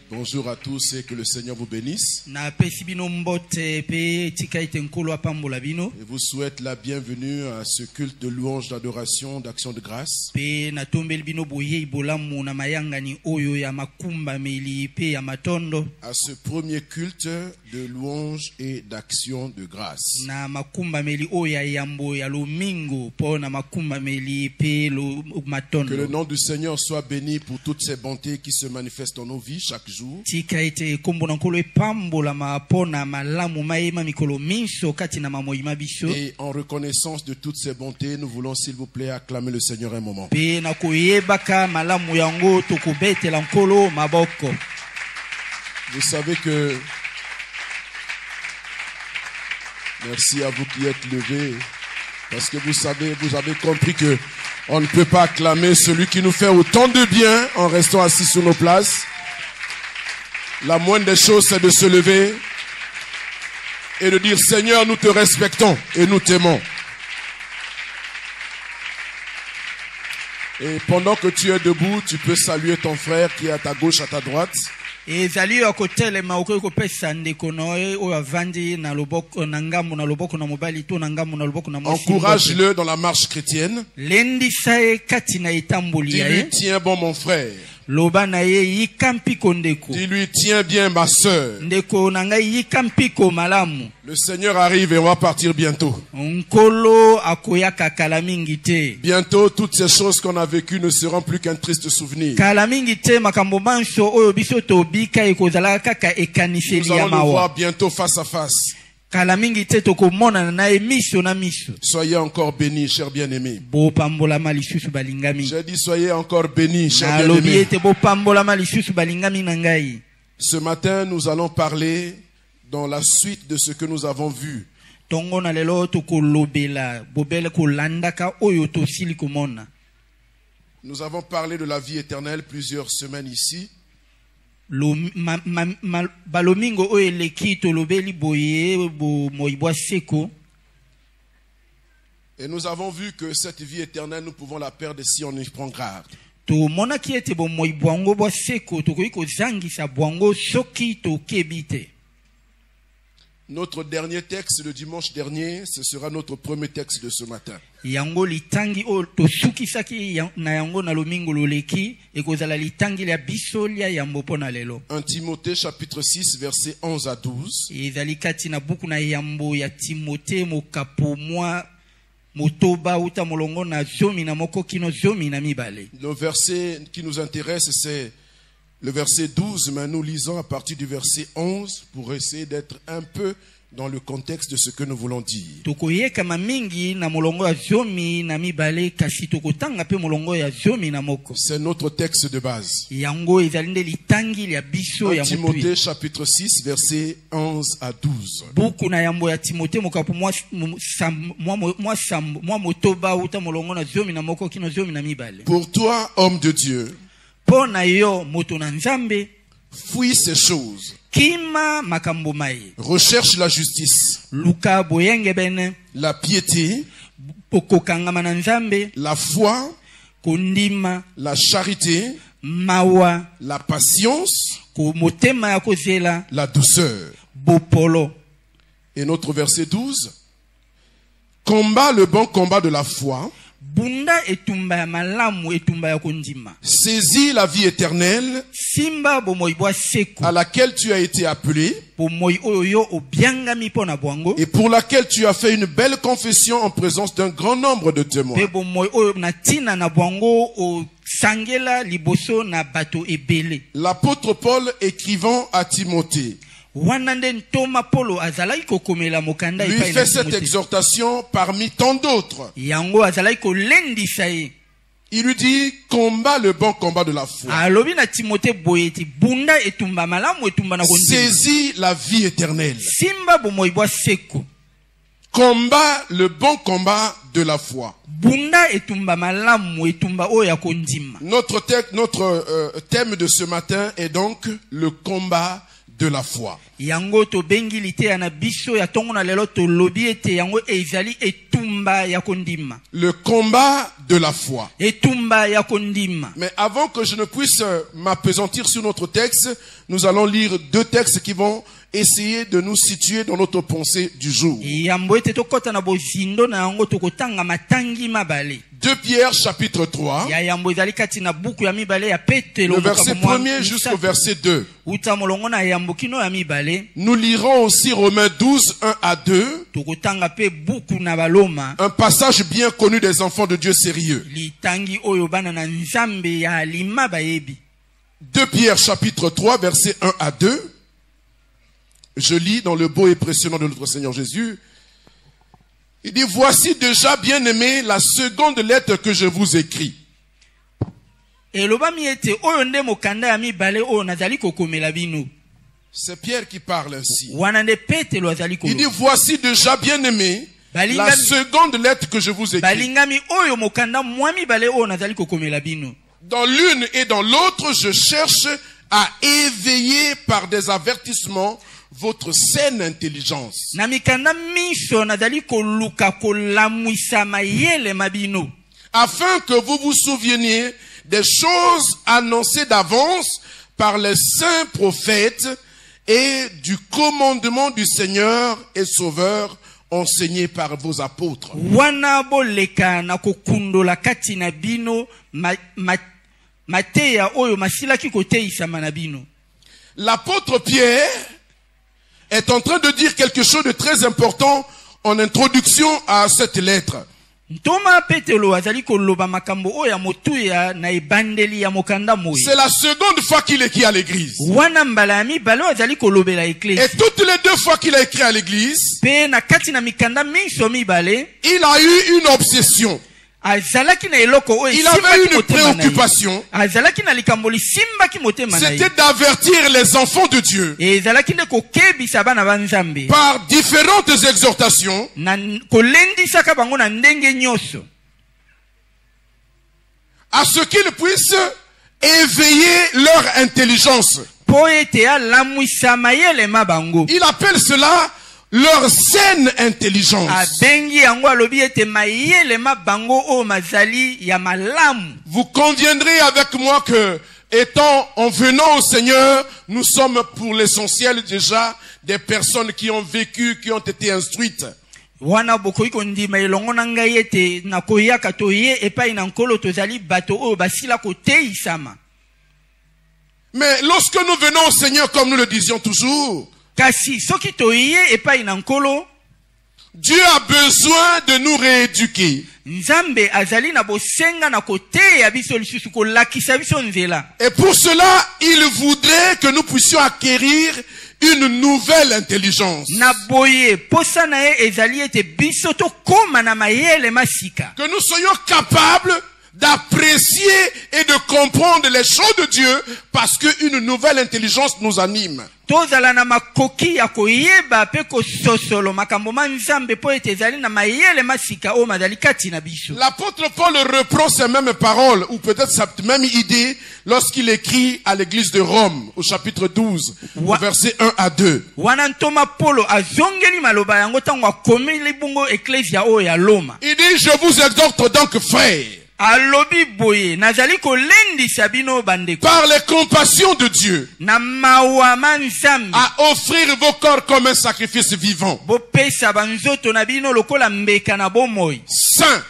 Bonjour à tous et que le Seigneur vous bénisse. Et vous souhaite la bienvenue à ce culte de louange, d'adoration, d'action de grâce. À ce premier culte de louange et d'action de grâce. Que le nom du Seigneur soit béni pour toutes ces bontés qui se manifestent dans nos vies chaque jour. Et en reconnaissance de toutes ces bontés, nous voulons s'il vous plaît acclamer le Seigneur un moment. Vous savez que... Merci à vous qui êtes levés. Parce que vous avez compris que on ne peut pas acclamer celui qui nous fait autant de bien en restant assis sur nos places. La moindre des choses, c'est de se lever et de dire, Seigneur, nous te respectons et nous t'aimons. Et pendant que tu es debout, tu peux saluer ton frère qui est à ta gauche, à ta droite. Encourage-le dans la marche chrétienne. Dis-lui, tiens bon mon frère. Dis-lui, tiens bien ma sœur. Le Seigneur arrive et on va partir bientôt. Bientôt, toutes ces choses qu'on a vécues ne seront plus qu'un triste souvenir. Nous allons nous voir bientôt face à face. Soyez encore bénis, chers bien-aimés. J'ai dit soyez encore bénis, chers bien-aimés. Ce matin, nous allons parler dans la suite de ce que nous avons vu. Nous avons parlé de la vie éternelle plusieurs semaines ici. Et nous avons vu que cette vie éternelle, nous pouvons la perdre si on y prend garde. Notre dernier texte, le dimanche dernier, ce sera notre premier texte de ce matin. 1 Timothée chapitre 6 versets 11 à 12. Le verset qui nous intéresse, c'est le verset 12, mais nous lisons à partir du verset 11 pour essayer d'être un peu dans le contexte de ce que nous voulons dire. C'est notre texte de base. 1 Timothée chapitre 6 verset 11 à 12. Pour toi, homme de Dieu, fuis ces choses. Recherche la justice, la piété, la foi, la charité, la patience, la douceur. Et notre verset 12, combat le bon combat de la foi. Saisis la vie éternelle à laquelle tu as été appelé et pour laquelle tu as fait une belle confession en présence d'un grand nombre de témoins. L'apôtre Paul écrivant à Timothée lui fait cette exhortation parmi tant d'autres. Il lui dit, combat le bon combat de la foi. Saisis la vie éternelle. Combat le bon combat de la foi. Notre thème de ce matin est donc le combat de la foi. Yango to bengi lite na biso ya tongo na lelo to lobi ete yango ezali etumba ya kondima. Le combat de la foi. Etumba ya kondima. Mais avant que je ne puisse m'appesantir sur notre texte, nous allons lire deux textes qui vont essayer de nous situer dans notre pensée du jour. 2 Pierre chapitre 3, le verset 1er jusqu'au verset 2. Nous lirons aussi Romains 12, 1 à 2. Un passage bien connu des enfants de Dieu sérieux. 2 Pierre chapitre 3, verset 1 à 2. Je lis dans le beau et précieux nom de notre Seigneur Jésus. Il dit, voici déjà, bien-aimés, la seconde lettre que je vous écris. C'est Pierre qui parle ainsi. Il dit, voici déjà, bien-aimés, la seconde lettre que je vous écris. Dans l'une et dans l'autre, je cherche à éveiller par des avertissements votre saine intelligence. Afin que vous vous souveniez des choses annoncées d'avance par les saints prophètes et du commandement du Seigneur et Sauveur enseigné par vos apôtres. L'apôtre Pierre est en train de dire quelque chose de très important en introduction à cette lettre. C'est la seconde fois qu'il écrit à l'église. Et toutes les deux fois qu'il a écrit à l'église, il a eu une obsession. Il avait une préoccupation. C'était d'avertir les enfants de Dieu par différentes exhortations à ce qu'ils puissent éveiller leur intelligence. Il appelle cela leur saine intelligence. Vous conviendrez avec moi que, en venant au Seigneur, nous sommes pour l'essentiel déjà des personnes qui ont vécu, qui ont été instruites. Mais lorsque nous venons au Seigneur, comme nous le disions toujours, Dieu a besoin de nous rééduquer. Et pour cela, il voudrait que nous puissions acquérir une nouvelle intelligence. Que nous soyons capables d'apprécier et de comprendre les choses de Dieu parce qu'une nouvelle intelligence nous anime. L'apôtre Paul reprend ces mêmes paroles, ou peut-être cette même idée, lorsqu'il écrit à l'église de Rome, au chapitre 12, versets 1 à 2. Il dit, je vous exhorte donc, frères, par les compassions de Dieu, à offrir vos corps comme un sacrifice vivant, saint,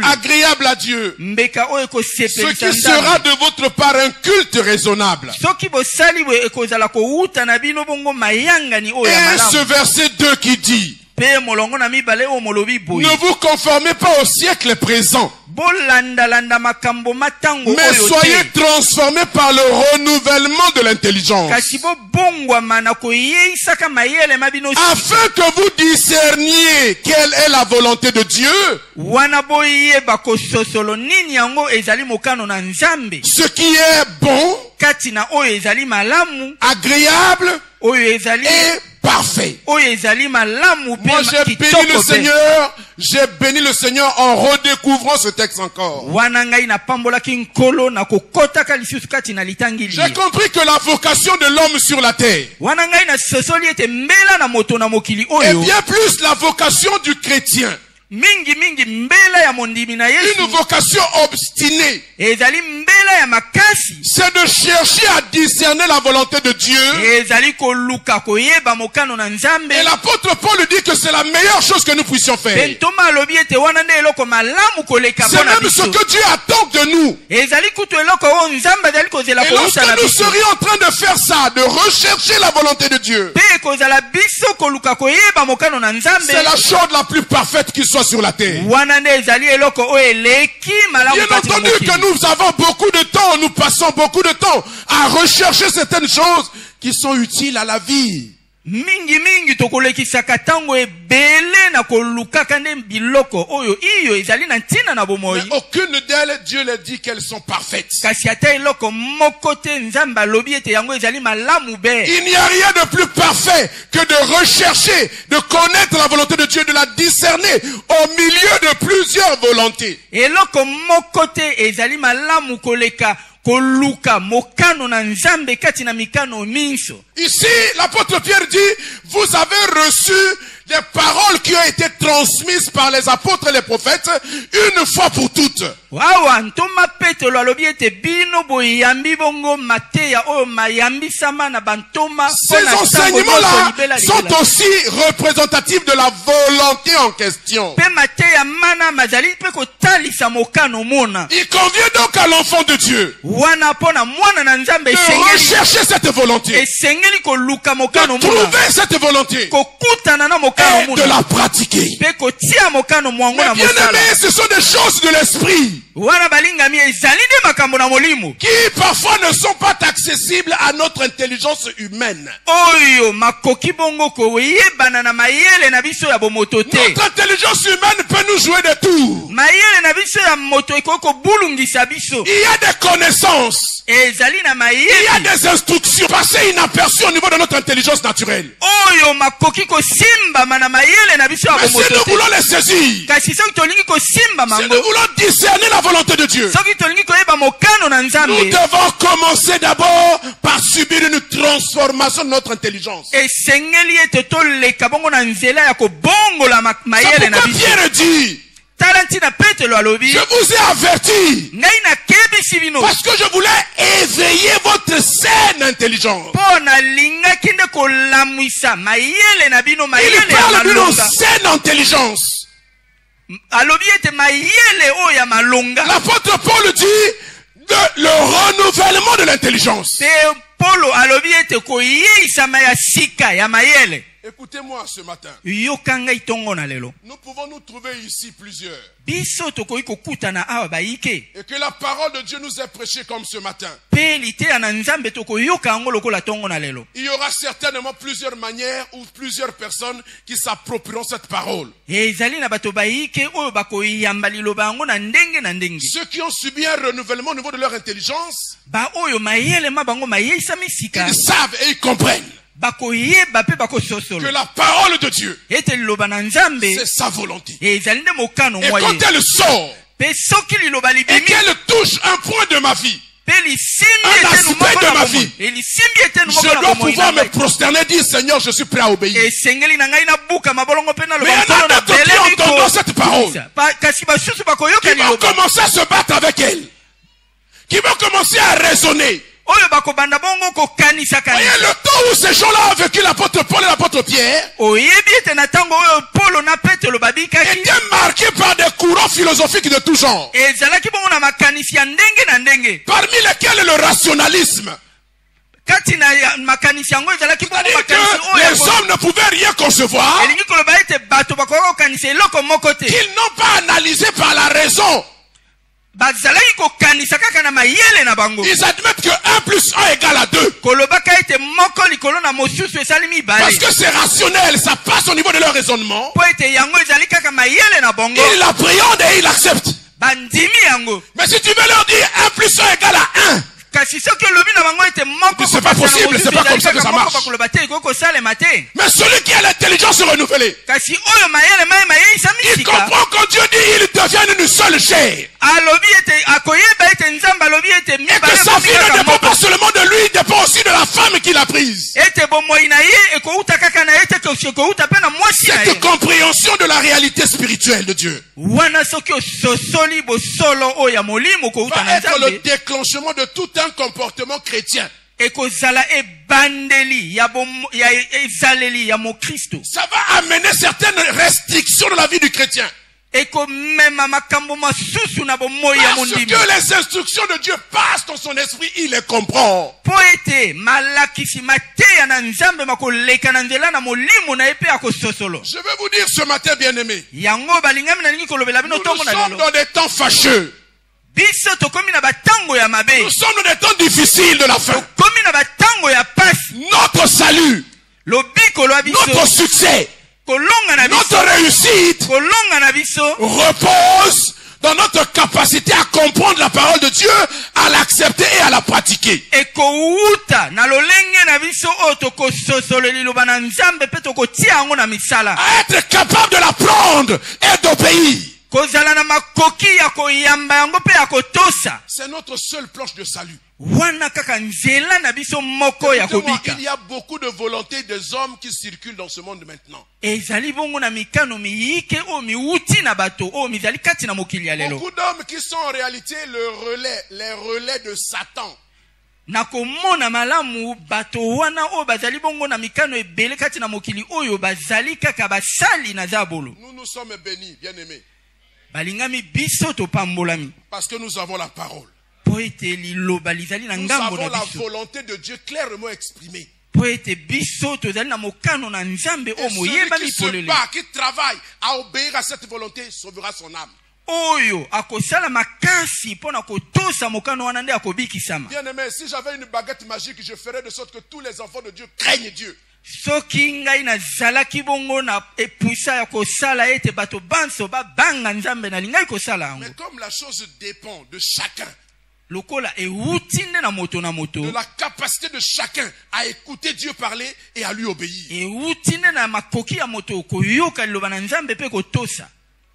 agréable à Dieu, ce qui sera de votre part un culte raisonnable. Et ce verset 2 qui dit, ne vous conformez pas au siècle présent, mais soyez transformés par le renouvellement de l'intelligence, afin que vous discerniez quelle est la volonté de Dieu, ce qui est bon, agréable et parfait. Moi j'ai béni le Seigneur j'ai béni le Seigneur en redécouvrant ce texte encore. J'ai compris que la vocation de l'homme sur la terre est bien plus la vocation du chrétien. Une vocation obstinée. C'est de chercher à discerner la volonté de Dieu. Et l'apôtre Paul dit que c'est la meilleure chose que nous puissions faire. C'est même ce que Dieu attend de nous. Et lorsque nous serions en train de faire ça, de rechercher la volonté de Dieu, c'est la chose la plus parfaite qui soit sur la terre. Bien entendu que nous avons beaucoup de temps, nous passons beaucoup de temps à rechercher certaines choses qui sont utiles à la vie. Mingi tokolekisaka tango ebele na kolukaka nde biloko oyo iyo ezali na ntina na bomoi. Mais aucune d'elles, Dieu leur dit qu'elles sont parfaites. Kasi ata eloko moko te nzamba lobi ete yango ezali malamu be. Il n'y a rien de plus parfait que de rechercher, de connaître la volonté de Dieu, de la discerner au milieu de plusieurs volontés. Eloko moko te ezali malamu koleka koluka mokano na nzambe kati na mikano minso. Ici, l'apôtre Pierre dit, vous avez reçu des paroles qui ont été transmises par les apôtres et les prophètes une fois pour toutes. Ces enseignements-là sont aussi représentatifs de la volonté en question. Il convient donc à l'enfant de Dieu de rechercher cette volonté, de trouver cette volonté et de la pratiquer. Mais bien aimé, ce sont des choses de l'esprit qui parfois ne sont pas accessibles à notre intelligence humaine. Notre intelligence humaine peut nous jouer des tours. Il y a des connaissances, il y a des instructions passées inaperçues au niveau de notre intelligence naturelle. Mais si nous voulons les saisir, si nous voulons discerner la volonté de Dieu, nous devons commencer d'abord par subir une transformation de notre intelligence. C'est pourquoi Pierre dit, je vous ai averti parce que je voulais éveiller votre saine intelligence. Il parle d'une saine intelligence. L'apôtre Paul dit le renouvellement de l'intelligence. Écoutez-moi ce matin. Nous pouvons nous trouver ici plusieurs. Et que la parole de Dieu nous est prêchée comme ce matin. Il y aura certainement plusieurs manières ou plusieurs personnes qui s'approprieront cette parole. Ceux qui ont subi un renouvellement au niveau de leur intelligence, ils savent et ils comprennent que la parole de Dieu, c'est sa volonté. Et quand elle sort, et qu'elle touche un point de ma vie, un aspect de ma vie, je dois pouvoir me prosterner et dire, Seigneur, je suis prêt à obéir. Mais il y en a d'autres qui entendront cette parole, qui vont commencer à se battre avec elle, qui vont commencer à raisonner. Voyez le temps où ces gens-là ont vécu l'apôtre Paul et l'apôtre Pierre étaient marqués par des courants philosophiques de tout genre, parmi lesquels le rationalisme. C'est-à-dire que les hommes ne pouvaient rien concevoir qu'ils n'ont pas analysé par la raison. Ils admettent que 1 plus 1 égale à 2. Parce que c'est rationnel, ça passe au niveau de leur raisonnement. Ils l'appréhendent et ils l'acceptent. Mais si tu veux leur dire 1 plus 1 égale à 1, kasi soki olobi na bango ete moko c'est pas possible, c'est pas comme ça que ça marche. bakoloba te ekoki kosalema te. Mais celui qui a l'intelligence renouvelée, Kasi oyo mayele mayeyisa il misika comprend quand Dieu dit il devient une seule chair. alobi ete akoyeba ete nzambe alobi ete Et que sa vie ne dépend pas seulement de lui, il dépend aussi de la femme qu'il a prise. ete bomoi na ye ekouta kaka na ye te ekouta pe na mwasi na ye. Cette compréhension de la réalité spirituelle de Dieu wana soki ososoli bosolo oyo ya molimo kouta va na être le nzambe déclenchement de tout un comportement chrétien. ekozala ebandeli ya ezaleli ya mokristo. Ça va amener certaines restrictions dans la vie du chrétien. ekomema makambo masusu na bomoi ya Parce mondimi que les instructions de Dieu passent dans son esprit, il les comprend. po ete malakisi mateya na nzambe makoleka na nzela na molimo na ye mpe akososolo. Je veux vous dire ce matin, bien-aimés, yango balingami nalingi kolobela bino nous ntongo na sommes lelo dans des temps fâcheux. biso tokomi na batango ya mabe, Nous sommes dans des temps difficiles de la fin. tokomi na batango ya pasi. Notre salut, lobiko lwa biso, notre succès, kolonga na notre biso, réussite kolonga na biso repose dans notre capacité à comprendre la parole de Dieu, à l'accepter et à la pratiquer. ekouta na lolenge na biso oyo tokososolo liloba na nzambe mpe tokotia yango na misala, À être capable de l'apprendre et d'obéir. kozala na makoki ya koyamba yango mpe ya kotosa. C'est notre seule planche de salut. wana kaka nzela na biso moko ya Écoutez-moi, kobika. il y a beaucoup de volontés des hommes qui circulent dans ce monde maintenant. ezali bongo na mikano miyike oyo miuti na bato oyo mizali kati na mokili ya lelo. Beaucoup d'hommes qui sont en réalité les relais de Satan. na komona malamu bato wana oyo bazali bongo na mikano ebele kati na mokili oyo bazali kaka basali na zabolo. Nous nous sommes bénis, bien-aimés, balingami biso topambolami parce que nous avons la parole. po ete liloba lizali na Nous ngambo avons na la biso, volonté de Dieu clairement exprimée. po ete biso tozali na mokano na nzambe Et oyo celui moyeba qui se mipolele bat, qui travaille à obéir à cette volonté, sauvera son âme. oyo akosala makasi mpo na kotosa mokano wana nde akobikisama. Bien-aimés, si j'avais une baguette magique, je ferais de sorte que tous les enfants de Dieu craignent Dieu. soki ngai nazalaki bongo na epuisa ya kosala ete bato banso babanga nzambe nalingai kosala Mais yango, comme la chose dépend de chacun, lokola euti nde na moto na de moto, la capacité de chacun à écouter Dieu parler et à lui obéir. euti nde na makoki ya moto koyoka liloba na nzambe mpe kotosa.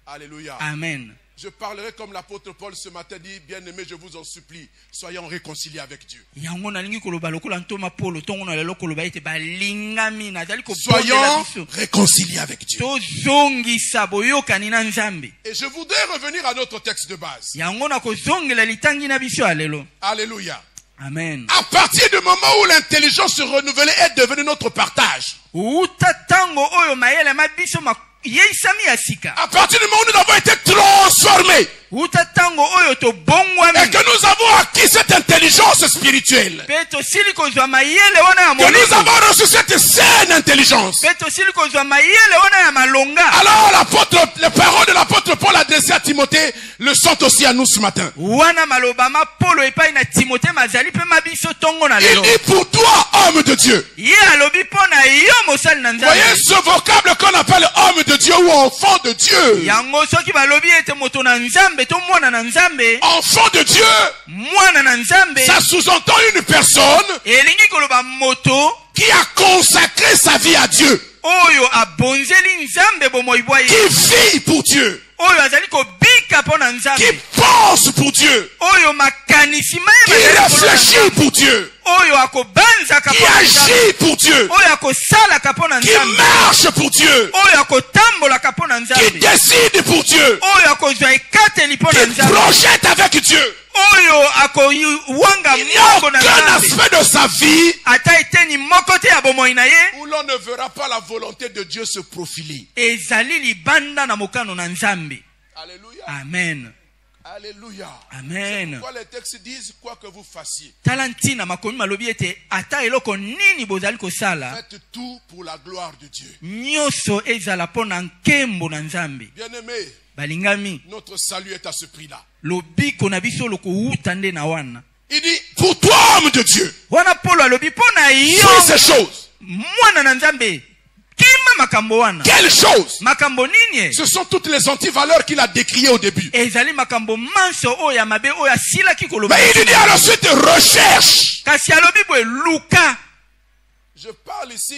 Alléluia. Amen. Je parlerai comme l'apôtre Paul ce matin dit, bien-aimés, je vous en supplie, soyons réconciliés avec Dieu. yango nalingi koloba lokola ntoma polo ntongo na lelo koloba ete balingami nazali kobondela Soyons biso réconciliés avec Dieu. tozongisa boyokani na nzambe. Et je voudrais revenir à notre texte de base. yango na kozongela litangi na biso ya lelo. Alléluia. Amen. À partir du moment où l'intelligence renouvelée est devenue notre partage, uta tango oyo mayele ma biso yeisami ya sika, à partir du moment où nous avons été transformés uta tango oyo et tobongwami que nous avons acquis cette intelligence spirituelle, mpe tosili kozwa mayele wana ya que nous molimo, avons reçu cette saine intelligence, mpe tosili kozwa mayele wana ya malonga, alors les paroles de l'apôtre Paul adressées à Timothée le sont aussi à nous ce matin. wana maloba ma polo epai na timote mazali mpe mabiso tongo na Il lelo. dit pour toi, homme de Dieu. ye alobi mpo na yo mosali na Voyez nzambe. ce vocable qu'on appelle homme de Dieu ou enfant de Dieu. yango soki balobi ete moto na nzambe to mwana na nzambe, Enfant de Dieu, mwana na nzambe ça sous-entend une personne elingi koloba moto qui a consacré sa vie à Dieu, oyo abonzeli nzambe bomoi bwa ye, qui vit pour Dieu, oyo azali kobika mpo na qui nzambe, pense pour Dieu, oyo makanisi qui réfléchit pour Dieu, oyo akobanzaka qui mpo na nzambe, agit pour Dieu, oyo akosalaka mpo na qui nzambe, marche pour Dieu, oyo akotambolaka mpo na qui nzambe, décide pour Dieu, oyo akozwa ekateli mpo na qui nzambe, projette avec Dieu. oyo akowanga Il n'y a moko na aucun nzambe, aspect de sa vie ata eteni moko te ya bomoi na ye, où l'on ne verra pas la volonté de Dieu se profiler. ezali libanda na mokano na nzambe. Alléluia. Amen. Alléluia. Amen. Quoi les textes disent, quoi que vous fassiez, tala ntina makomi malobi ete ata eloko nini bozali kosala, faites tout pour la gloire de Dieu. nyonso ezala mpo na nkembo na nzambe. Bien-aimés, balingami, notre salut est à ce prix-là. lobiko na biso lokouta nde na wana. Il dit, pour toi, homme de Dieu, wana polo alobi mpo na suis yo ces choses. mwana na nzambe, kima makambo wana. Quelle chose? Makambo nini? Ce sont toutes les antivaleurs qu'il a décriées au début. Ezali makambo manso oya mabe oya sila ki koloba. Mais il dit à la suite recherche. Kasi alobi boye luka. Je parle ici,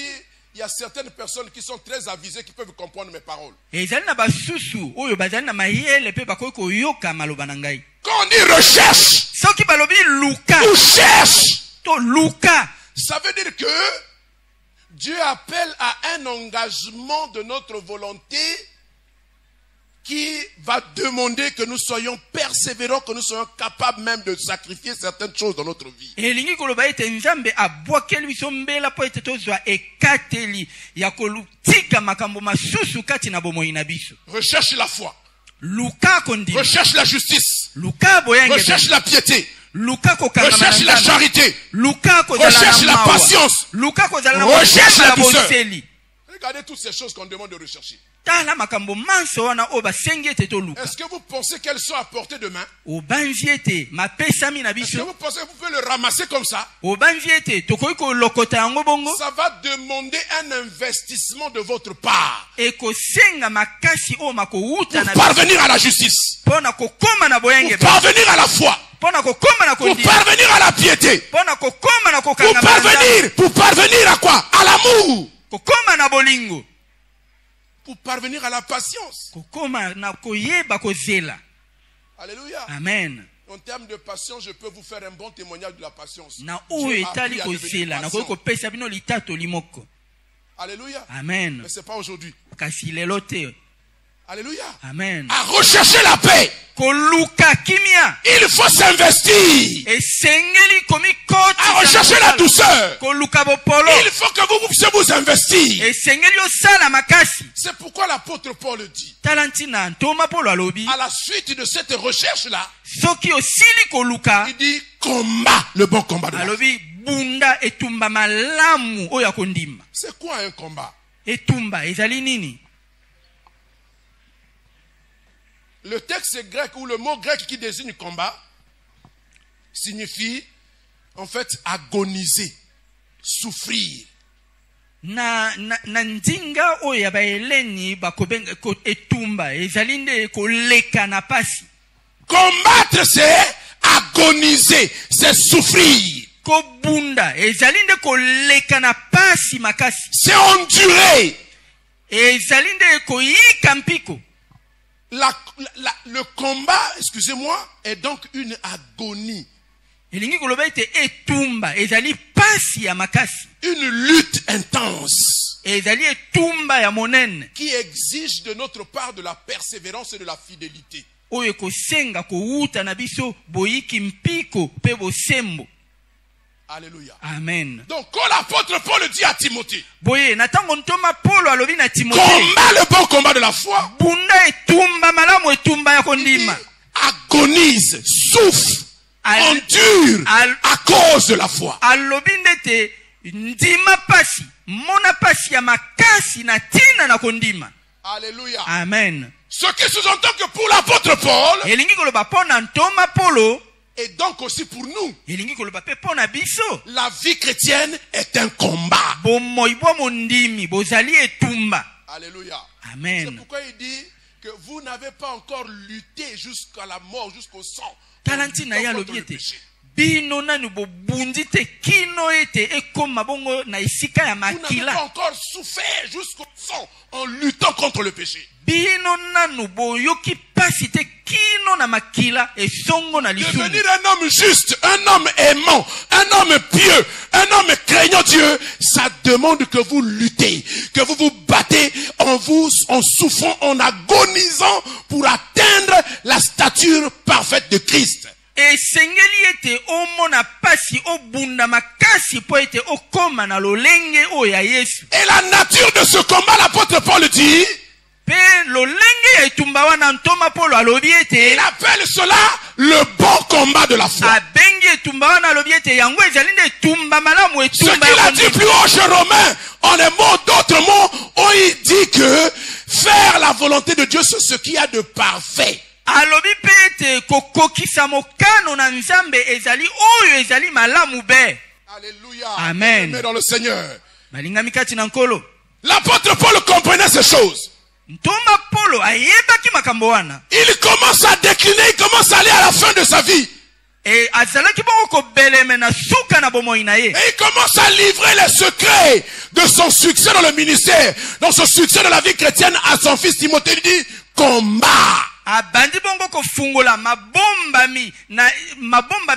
il y a certaines personnes qui sont très avisées qui peuvent comprendre mes paroles. Ezali na basusu oyo bazali na mayele pe bakoki koyoka maloba na ngai. Quand on dit recherche, Soki balobi luka. ou cherche, To luka. ça veut dire que Dieu appelle à un engagement de notre volonté qui va demander que nous soyons persévérants, que nous soyons capables même de sacrifier certaines choses dans notre vie. Elingi koloba ete nzambe abwakeli biso mbela po ete tozwa ekateli ya kolutika makambo masusu kati na bomoi na biso. Recherche la foi. Luka kondima. Recherche la justice. Luka boyenge. Recherche la piété. Luka kokanga. Recherche la charité. Luka kozala na Recherche la mawa. patience. Luka kozala na Recherche la douceur. boseli. Regardez toutes ces choses qu'on demande de rechercher. Tala makambo manso wana o basengi ete to luka. Est-ce que vous pensez qu'elles sont à portée de main? O banzi ete mapesami na Est-ce que biso. vous pensez que vous pouvez le ramasser comme ça? O banzi ete tokoki kolokota yango bongo. Ça va demander un investissement de votre part Ekosenga makasi o makouta pour na parvenir à la justice, pona kokoma na boyenge. pour parvenir à la foi, Pona kokoma na pour kondima. parvenir à la piété, Pona kokoma na pour kokanga. parvenir à quoi? À l'amour, Kokoma na bolingo. pour parvenir à la patience. Kokoma na koyeba kozela. Alléluia. Amen. En termes de patience, je peux vous faire un bon témoignage de la patience. Na Dieu oyo m'a etali appris à devenir kozela na koyi patient. kopesa bino litato limoko. Alléluia. Amen. Mais ce n'est pas aujourd'hui. Kasi lelo te. Alléluia. Amen. À rechercher la paix, Koluka kimia. il faut s'investir. Esengeli komi koti. À rechercher la douceur, Koluka bopolo. il faut que vous puissiez vous investir. Esengeli osala makasi. C'est pourquoi l'apôtre Paul dit, Talantina ntoma polo alobi. à la suite de cette recherche-là, Soki osili koluka. il dit, combat le bon combat de la foi. Alobi bunda etumba malamu oya kondima. C'est quoi un combat? Etumba ezali nini? Le texte grec ou le mot grec qui désigne combat signifie en fait agoniser, souffrir. Na ndinga oyo ya baeleni bakobenga ko etumba ezali nde koleka na pasi. Combattre, c'est agoniser, c'est souffrir. Kobunda ezali nde koleka na pasi makasi. C'est endurer. Ezali nde koyika mpiko. Le combat, excusez-moi, est donc une agonie. Elingi koloba ete etumba ezali pasi ya makasi. Une lutte intense Ezali etumba ya monene. qui exige de notre part de la persévérance et de la fidélité. Oyo kosenga kouta na biso boyiki mpiko pe bosembo. Alléluia. Amen. Donc quand l'apôtre Paul dit à Timothée, Boye natango ntoma Paulo alobi na Timothée. combat le bon combat de la foi, Bunda etumba malamu etumba ya kondima. agonise, souffre, endure à cause de la foi. Alobi ndete ndima pasi, mona pasi ya makasi na tina na kondima. Alléluia. Amen. Ce qui sous-entend que pour l'apôtre Paul, Elingi koloba pona ntoma Paulo, et donc aussi pour nous, elingi koloba pe pona biso. la vie chrétienne est un combat. Bomoi bo mondimi bozali etumba. Alléluia. C'est Amen. pourquoi il dit que vous n'avez pas encore lutté jusqu'à la mort, jusqu'au sang. Talantina ya contre lobi le ete péché. bino nanu bobundi te kino ete ekoma bongo na esika ya Vous n'avez pas makila. encore souffert jusqu'au sang en luttant contre le péché. Bino nanu boyoki pasi te kino na makila esongo na lisumu. Devenir un homme juste, un homme aimant, un homme pieux, un homme craignant Dieu, ça demande que vous luttez, que vous vous battez en souffrant, en agonisant pour atteindre la stature parfaite de Christ. Esengeli ete omona pasi obunda makasi po ete okoma na lolenge oyo ya Yesu. Et la nature de ce combat, l'apôtre Paul dit, Pe lolenge ya etumba wana ntoma Paulo alobi ete il appelle cela le bon combat de la foi. abengi etumba wana alobi ete yango ezali nde etumba malamu Ce etumba qu'il ya a dit kondima. plus haut chez Romains, en les mots d'autres mots, où il dit que faire la volonté de Dieu, c'est ce qu'il y a de parfait. Alobi pe ete kokokisa mokano na Nzambe ezali oyo ezali malamu be. Alléluia. Amen. Mais dans le Seigneur. Balingami kati na nkolo. L'apôtre Paul comprenait ces choses. Ntoma Polo ayebaki makambo wana. Il commence à décliner, il commence à aller à la fin de sa vie. Et azalaki bongo ko beleme na suka na bomoi na ye. Et il commence à livrer les secrets de son succès dans le ministère, dans son succès dans la vie chrétienne à son fils Timothée. Il dit combat. Abandi bongo ko fungola mabomba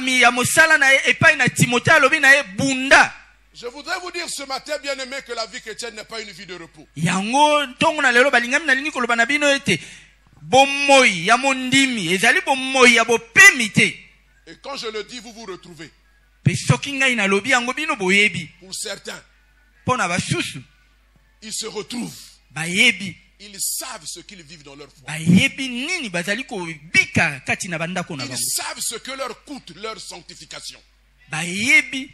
mi ya mosala na ye epai na Timothée alobi na ye bunda. Je voudrais vous dire ce matin, bien aimé, que la vie chrétienne n'est pas une vie de repos. Yango ntongo na lelo balingami na lingi koloba na bino ete bomoi ya mondimi ezali bomoi ya bopemi te. Et quand je le dis, vous vous retrouvez. Pe soki ngai na lobi yango bino boyebi. Pour certains, Pona basusu ils se retrouvent. bayebi. Ils savent ce qu'ils vivent dans leur foi. Bayebi nini bazali ko bika kati na bandako na Ils bango. savent ce que leur coûte leur sanctification. Bayebi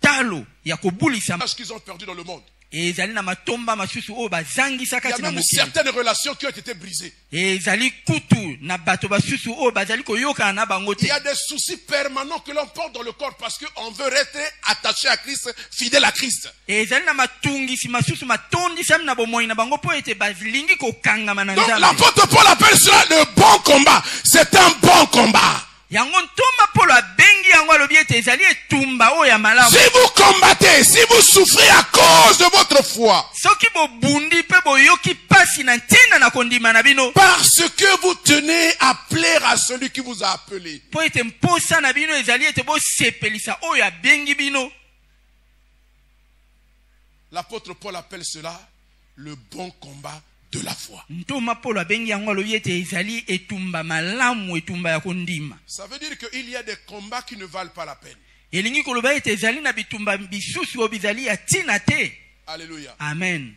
talo ya kobulisa Parce qu'ils ont perdu dans le monde. ezali na matomba masusu o bazangisa Il y a kati na même mokili. certaines relations qui ont été brisées. Ezali kutu na bato basusu o bazali koyoka na bango Il y te. a des soucis permanents que l'on porte dans le corps parce qu'on veut rester attaché à Christ, fidèle à Christ. Ezali na matungisi masusu matondisami na bomoi na bango po ete balingi kokangama na Donc nzambe. l'apôtre Paul appelle cela le bon combat. C'est un bon combat. Yango ntoma Polo abengi yango alobi ete ezali etumba oyo ya malamu. Si vous combattez, si vous souffrez à cause de votre foi, Soki bobundi pe boyoki pasi na ntina na kondima na bino. parce que vous tenez à plaire à celui qui vous a appelé, Po ete mposa na bino ezali ete bosepelisa oyo abengi bino. l'apôtre Paul appelle cela le bon combat de la foi. Ntoma Polo abengi yango alobi ete ezali etumba malamu etumba ya kondima. Ça veut dire qu'il y a des combats qui ne valent pas la peine. Elingi koloba ete ezali na bitumba bisusu oyo bizali ya ntina te. Alléluia. Amen.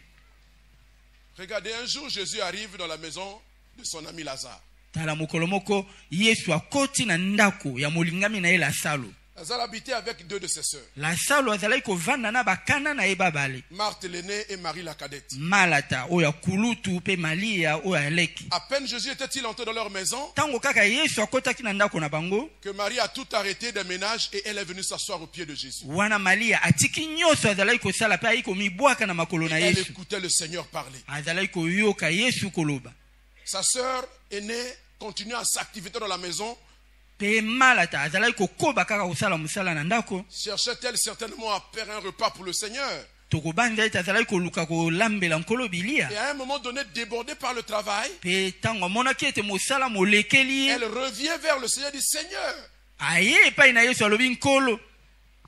Regardez, un jour Jésus arrive dans la maison de son ami Lazare. Tala mokolo moko Yesu akoti na ndako ya molingami na ye Lazaro. Lazare habitait avec deux de ses sœurs, Lazaro azalaki kovanda na bakana na ye babale. Marthe l'aînée et Marie la cadette. Malata oyo ya kulutu pe Malia oyo ya leki. À peine Jésus était-il entré dans leur maison Tango kaka Yesu akotaki na ndako na bango, que Marie a tout arrêté des ménages et elle est venue s'asseoir aux pieds de Jésus. wana Malia atiki nyonso azalaki kosala pe ayi komibwaka na makolo na Elle Yesu. écoutait le Seigneur parler. Azalaki koyoka Yesu koloba. Sa sœur aînée continuait à s'activiter dans la maison. Pe malata azalaki kokoba kaka kosala musala na ndako. Cherchait-elle certainement à faire un repas pour le Seigneur? Tokobanda ete azalaki koluka kolambela nkolo Et bilia. à un moment donné, débordée par le travail, Pe tango amonaki ete mosala molekeli ye, elle revient vers le Seigneur et dit, Seigneur, aye epai na Yesu alobi nkolo,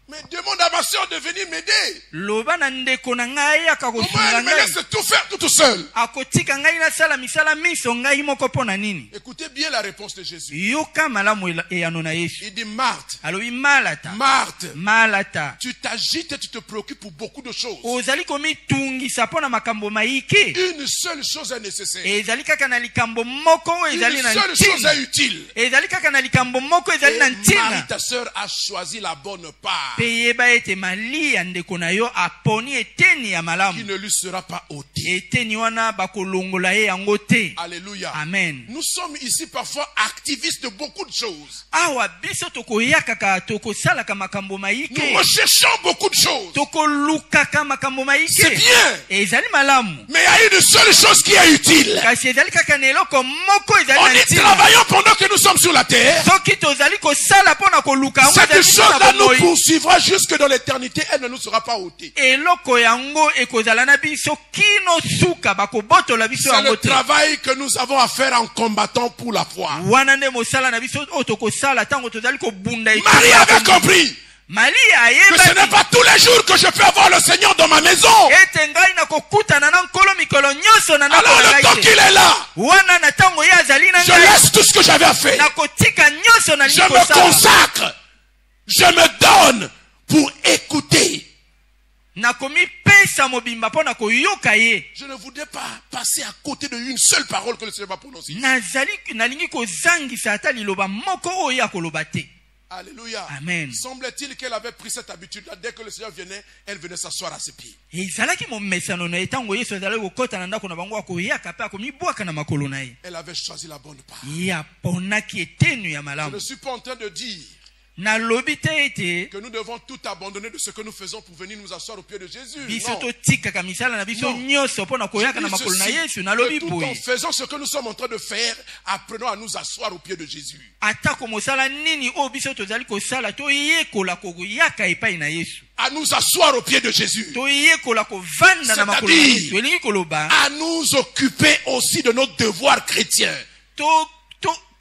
mais demande à ma soeur de venir m'aider. loba na ndeko na ngai aka Comment kosunga elle me laisse ngai, tout faire toute seule? akotika ngai nasala misala miso ngai moko mpo na nini? Écoutez bien la réponse de Jésus. Yoka malamu eyano na Yesu. Il dit, Marthe, Alobi malata, Marthe, malata, tu t'agites et tu te préoccupes pour beaucoup de choses. ozali komitungisa mpo na makambo maike. Une seule chose est nécessaire. Ezali kaka na likambo moko oyo ezali Une na seule chose ntina. est utile. Ezali kaka na likambo moko ezali na Et ntina. Marie, ta sœur, a choisi la bonne part Pe yeba ete Malia ndeko na yo aponi eteni ya qui malamu. ne lui sera pas ôtée. Eteni wana bakolongola ye yango te. Alléluia. Amen. Nous sommes ici parfois activistes de beaucoup de choses. Awa biso tokoyakaka tokosalaka makambo Nous maike. recherchons beaucoup de choses. Tokolukaka makambo C'est maike. bien. Ezali malamu. Mais il y a une seule chose qui est utile. Kasi ezali kaka na eloko moko ezali On na y ntina. travaillons pendant que nous sommes sur la terre. Soki tozali kosala mpona koluka yango Cette ezali na chose-là nous bomoi. poursuivra jusque dans l'éternité. Elle ne nous sera pas ôtée. Eloko yango ekozala na biso kino suka bakobotola biso C'est yango le te. travail que nous avons à faire en combattant pour la foi. Wana nde mosala na biso oyo tokosala ntango tozali kobunda etumba Marie ya avait kondima. compris Malia que ce n'est ayebaki pas tous les jours que je peux avoir le Seigneur dans ma maison. ete ngai nakokutana na nkolo mikolo nyonso na ndako Alors na le temps ngai qu'il te. est là, Wana na ntango ye azali na je ngai laisse tout ce que j'avais à faire. nakotika nyonso na Je lingi me kosala. consacre. Je me donne pour écouter. Nakomipesa mobimba mpo na koyoka ye. Je ne voudrais pas passer à côté d'une seule parole que le Seigneur va prononcer. Nalingi kozangisa ata liloba moko oyo ya koloba te. Alléluia. Amen. Semble-t-il qu'elle avait pris cette habitude-là. Dès que le Seigneur venait, elle venait s'asseoir à ses pieds. Ezalaki momesano na ye ntango Yesu azalaki kokota na ndako na bango akoyaka mpe akomibwaka na makolo na ye. Elle avait choisi la bonne part. Ye aponaki etenu ya Je malamu. ne suis pas en train de dire nalobi te ete que nous devons tout abandonner de ce que nous faisons pour venir nous asseoir au pied de Jésus. biso Non. totikaka misala na biso Non. nyonso mpo na koyaka na Je dis makolo na ceci, yesu nalobi que tout en boye faisant ce que nous sommes en train de faire, apprenons à nous asseoir au pied de Jésus. atako mosala nini oyo biso tozali kosala toyekola koyaka epai na yesu À nous asseoir au pied de Jésus. toyekola kovanda na makolo na yesu elingi koloba À nous occuper aussi de nos devoirs chrétiens.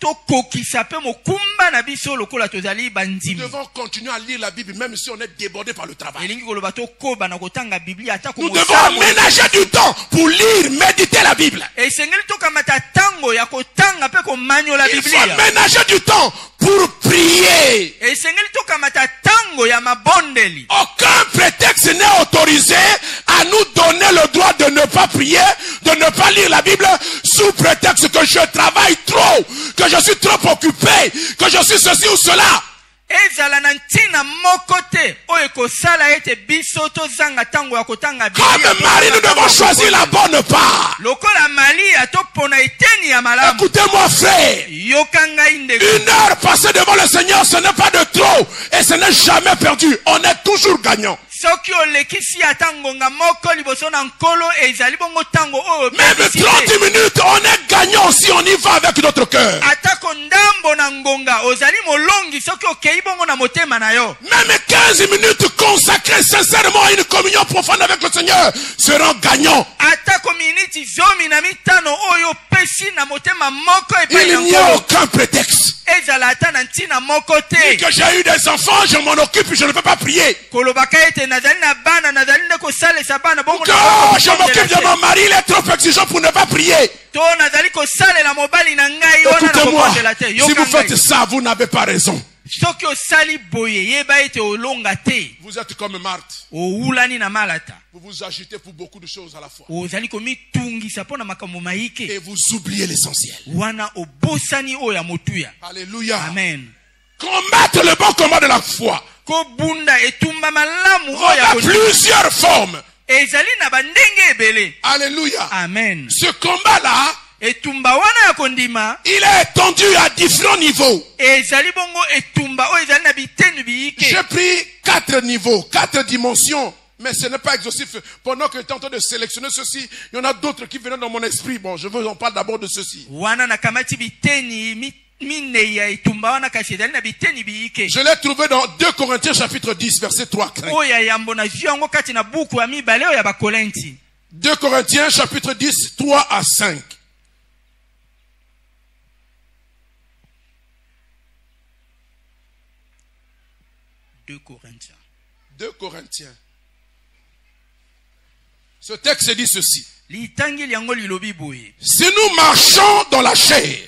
tokokisa mpe mokumba na biso lokola tozali Nous bandimi devons continuer à lire la Bible même si on est débordé par le travail. elingi koloba tokoba na kotanga biblia atako Nous devons aménager du temps pour lire, méditer la Bible. esengeli tokamata tango ya kotanga mpe komanyola Il faut biblia aménager du temps pour prier. esengeli tokamata tango ya mabondeli Aucun prétexte n'est autorisé à nous donner le droit de ne pas prier, de ne pas lire la Bible sous prétexte que je travaille trop, que je suis trop occupé, que je suis ceci ou cela. ezala na ntina moko te oyo ekosala ete biso tozanga tango ya kotanga Comme Marie, nous devons choisir la bonne part. lokola malia topona eteni ya malamu Écoutez-moi, frère. yoka ngai ndeko 1 heure passée devant le Seigneur, ce n'est pas de trop. Et ce n'est jamais perdu. On est toujours gagnant. soki olekisi ata ngonga moko liboso na nkolo ezali bongo tango oyo Même 30 minutes, on est gagnant si on y va avec notre cœur. atako ndambo na ngonga ozali molongi soki okei bongo na motema na yo Même 15 minutes consacrées sincèrement à une communion profonde avec le Seigneur seront gagnants. atako miniti zomi na mitano oyo opesi na motema moko epai na Il n'y a nkolo aucun prétexte. ezala ata na ntina moko Et te que j'ai eu des enfants, je m'en occupe, je ne peux pas prier. kolobaka ete nazali na bana nazali nde kosalisa bana bongo Que je m'occupe de mon mari, il est trop exigeant pour ne pas prier. to nazali kosalela mobali na ngai wana na Écoutez-moi, kobondela te si yoka vous faites ngai ça, vous n'avez pas raison. soki osali boye yeba ete olonga te Vous êtes comme Marthe. owulani na malata Vous vous agitez pour beaucoup de choses à la fois. ozali komitungisa mpo na makambo mayike Et vous oubliez l'essentiel. wana obosani oyo ya motuya Alléluia. amen Combattre le bon combat de la foi. kobunda etumba malamu oyo ya On a kondima plusieurs formes. ezali na bandenge ebele Alléluia. amen Ce combat-là, etumba wana ya kondima il est étendu à différents niveaux. ezali bongo etumba oyo ezali na bitenu biyike J'ai pris 4 niveaux, 4 dimensions. Mais ce n'est pas exhaustif. Pendant que j'étais en train de sélectionner ceci, il y en a d'autres qui venaient dans mon esprit. Bon, je veux en parler d'abord de ceci. wana nakamati biteni minei ya etumba wana kasi ezali na biteni biyike Je l'ai trouvé dans 2 Corinthiens chapitre 10, verset 3 à 5. oyo ya yambo na zwi yango kati na buku ya mibale oyo ya bakorinti 2 Corinthiens chapitre 10, 3 à 5. Deux Corinthiens. 2 Corinthiens. Ce texte dit ceci. litangeli yango lilobi boye Si nous marchons dans la chair,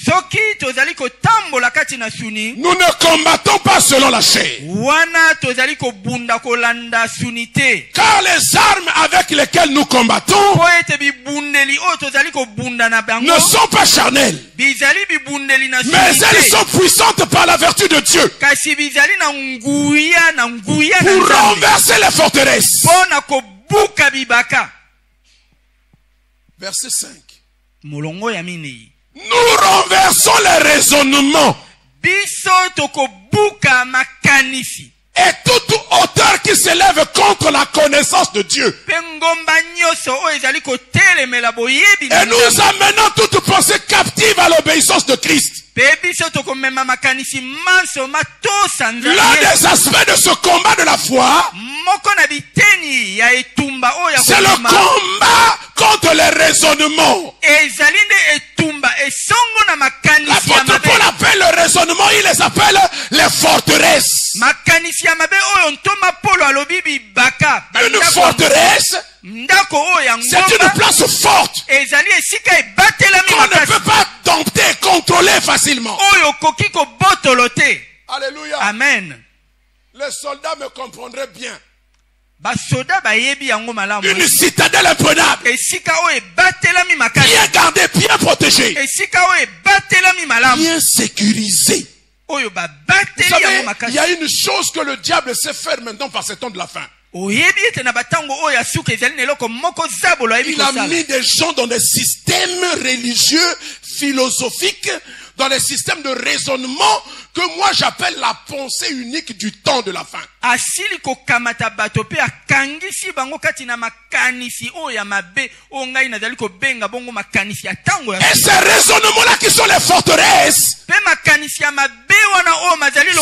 soki tozali kotambola kati na suni nous ne combattons pas selon la chair. wana tozali kobunda kolanda suni te Car les armes avec lesquelles nous combattons po ete bibundeli oyo tozali kobunda na bango ne sont pas charnelles, bizali bibundeli na mais suni elles te sont puissantes par la vertu de Dieu kasi bizali na nguya na pour nzambe renverser les forteresses. mpo na kobuka bibaka Verset 5. molongo ya minei Nous renversons les raisonnements biso tokobuka makanisi et toute hauteur qui s'élève contre la connaissance de Dieu. mpe ngomba nyonso oyo ezali kotelemela boyebi na Et nous amenons toute pensée captive à l'obéissance de Christ. mpe biso tokomema makanisi manso matosa L'un nzambe des aspects de ce combat de la foi, moko na biteni ya etumba oyo ya c'est le kondima combat contre les raisonnements. ezali nde etumba esongo na makanisi ya L'apôtre mabe Paul appelle le raisonnement, il les appelle les forteresses. makanisi ya mabe oyo ntoma polo alobi bibaka Une forteresse, ndako oyo ya c'est une ngomba place forte ezali esika ebatelami qu'on ne makasi peut pas dompter, contrôler facilement. oyo okoki kobotolo te Alléluia. amen Les soldats me comprendraient bien. basoda bayebi yango malamu Une citadelle imprenable, esika oyo ebatelami makasi bien gardée, bien protégée, esika oyo ebatelami malamu bien sécurisée. oyo Vous babateli savez, yango il makasi y a une chose que le diable sait faire maintenant par ces temps de la fin. Il a mis des gens dans des systèmes religieux, philosophiques, dans des systèmes de raisonnement que moi j'appelle la pensée unique du temps de la fin. Et ces raisonnements-là qui sont les forteresses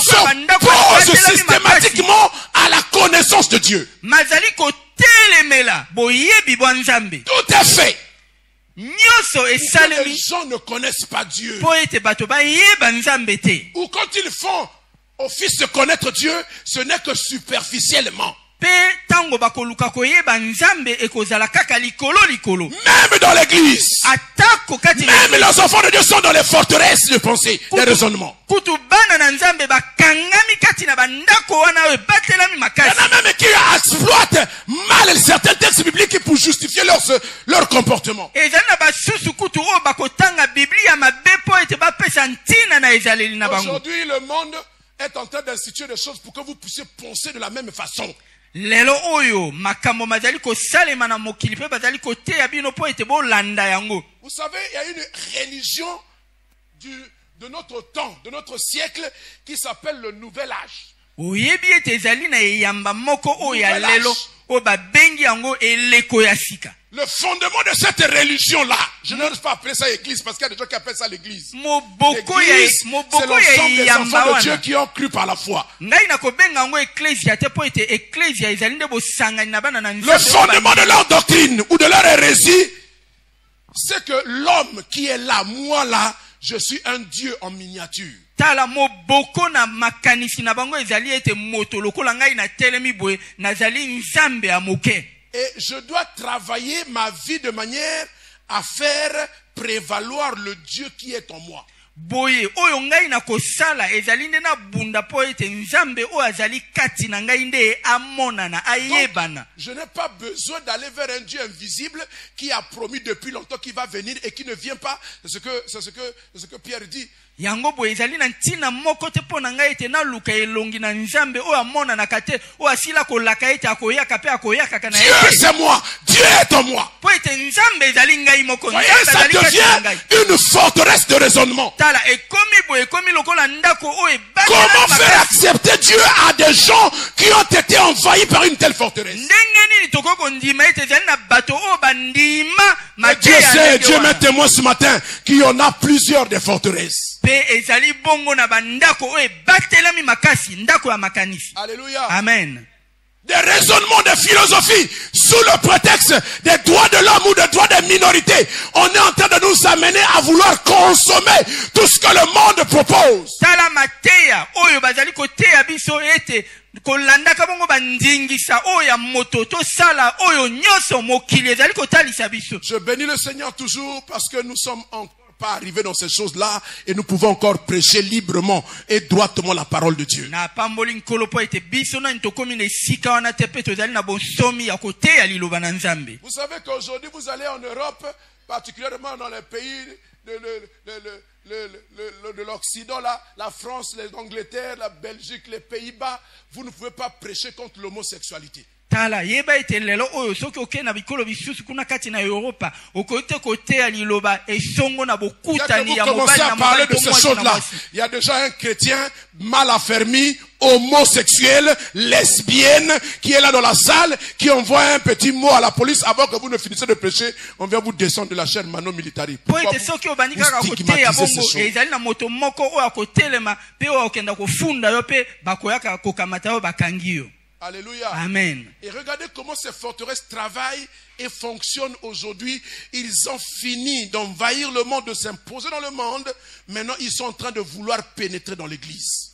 s'opposent systématiquement à la connaissance de Dieu. Tout est fait. Les gens ne connaissent pas Dieu. Ou quand ils font office de connaître Dieu, ce n'est que superficiellement. Même dans l'église, même les enfants de Dieu sont dans les forteresses de pensée, des raisonnements. Il y en a même qui exploitent mal certains textes bibliques pour justifier leur comportement. Aujourd'hui, le monde est en train d'instituer des choses pour que vous puissiez penser de la même façon. Vous savez, il y a une religion de notre temps, de notre siècle, qui s'appelle le nouvel âge. Le fondement de cette religion-là, je n'ose pas appeler ça église parce qu'il y a des gens qui appellent ça l'église. L'église, c'est l'ensemble des enfants de Dieu qui ont cru par la foi. Le fondement de leur doctrine ou de leur hérésie, c'est que l'homme qui est là, moi là, je suis un Dieu en miniature. Et je dois travailler ma vie de manière à faire prévaloir le Dieu qui est en moi. Donc, je n'ai pas besoin d'aller vers un Dieu invisible qui a promis depuis longtemps qu'il va venir et qui ne vient pas. C'est ce que Pierre dit. Dieu c'est moi, Dieu est en moi. Voyez, ça devient une forteresse de raisonnement. Comment faire accepter Dieu à des gens qui ont été envahis par une telle forteresse? Dieu sait, Dieu m'est témoin ce matin qu'il y en a plusieurs des forteresses. Alléluia. Amen. Des raisonnements de philosophie sous le prétexte des droits de l'homme ou des droits des minorités. On est en train de nous amener à vouloir consommer tout ce que le monde propose. Je bénis le Seigneur toujours parce que nous sommes encore pas arriver dans ces choses-là et nous pouvons encore prêcher librement et droitement la parole de Dieu. Vous savez qu'aujourd'hui vous allez en Europe, particulièrement dans les pays de l'Occident, là, la France, l'Angleterre, la Belgique, les Pays-Bas, vous ne pouvez pas prêcher contre l'homosexualité. Dès que vous commencez à parler de ces choses-là, il y a déjà un chrétien mal affermi, homosexuel, lesbienne, qui est là dans la salle, qui envoie un petit mot à la police avant que vous ne finissez de prêcher. On vient vous descendre de la chaîne Mano Militari. Pourquoi vous stigmatisez ces choses? Alléluia. Amen. Et regardez comment ces forteresses travaillent et fonctionnent aujourd'hui. Ils ont fini d'envahir le monde, de s'imposer dans le monde. Maintenant, ils sont en train de vouloir pénétrer dans l'église.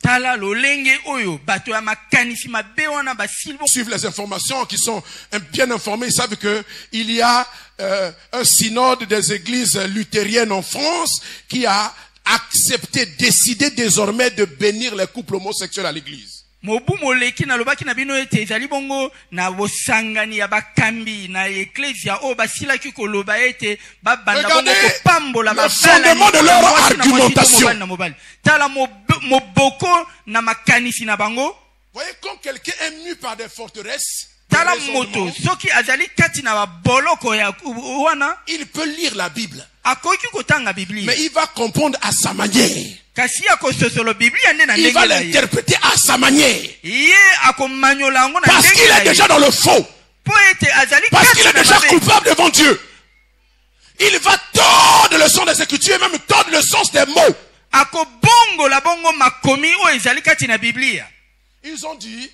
Suivent les informations, qui sont bien informés, ils savent que il y a un synode des églises luthériennes en France qui a accepté, décidé désormais de bénir les couples homosexuels à l'église. Regardez le fondement de leur argumentation. Voyez, quand quelqu'un est mu par des forteresses, tala moto soki azali kati na boloko ya wana il peut lire la Bible, akoki kotanga Biblia mais il va comprendre à sa manière. kasi akososolo Biblia nde na Il va ndenge na ye l'interpréter à sa manière. ye akomanyola yango na Parce qu'il ndenge na est ye déjà dans le faux. po ete azali Parce qu'il kati est na déjà mabe coupable devant Dieu. Il va tordre le sens des Écritures et même tordre le sens des mots. akobongola bongo makomi oyo ezali kati na Biblia. Ils ont dit,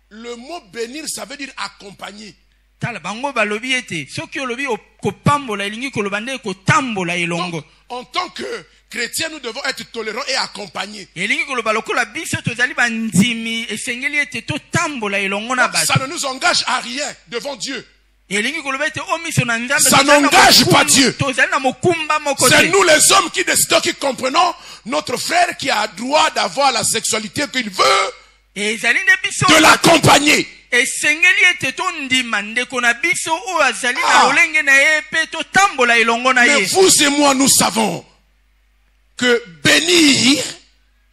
le mot bénir, ça veut dire accompagner. Tala bango balobi ete soki olobi kopambola elingi koloba nde kotambola elongo. Donc, en tant que chrétiens, nous devons être tolérants et accompagnés. Elingi koloba lokola biso tozali bandimi esengeli ete totambola elongo na Donc, ça bato. ne nous engage à rien devant Dieu. Elingi koloba ete omiso na nzambe Ça n'engage pas Dieu. tozali na mokumba moko C'est te. nous les hommes qui décidons, qui comprenons notre frère qui a droit d'avoir la sexualité qu'il veut, Ezali nde biso de l'accompagner. esengeli ete tondima ndeko na biso oyo azali na lolenge na ye pe totambola elongo na Mais ye. vous et moi, nous savons que bénir,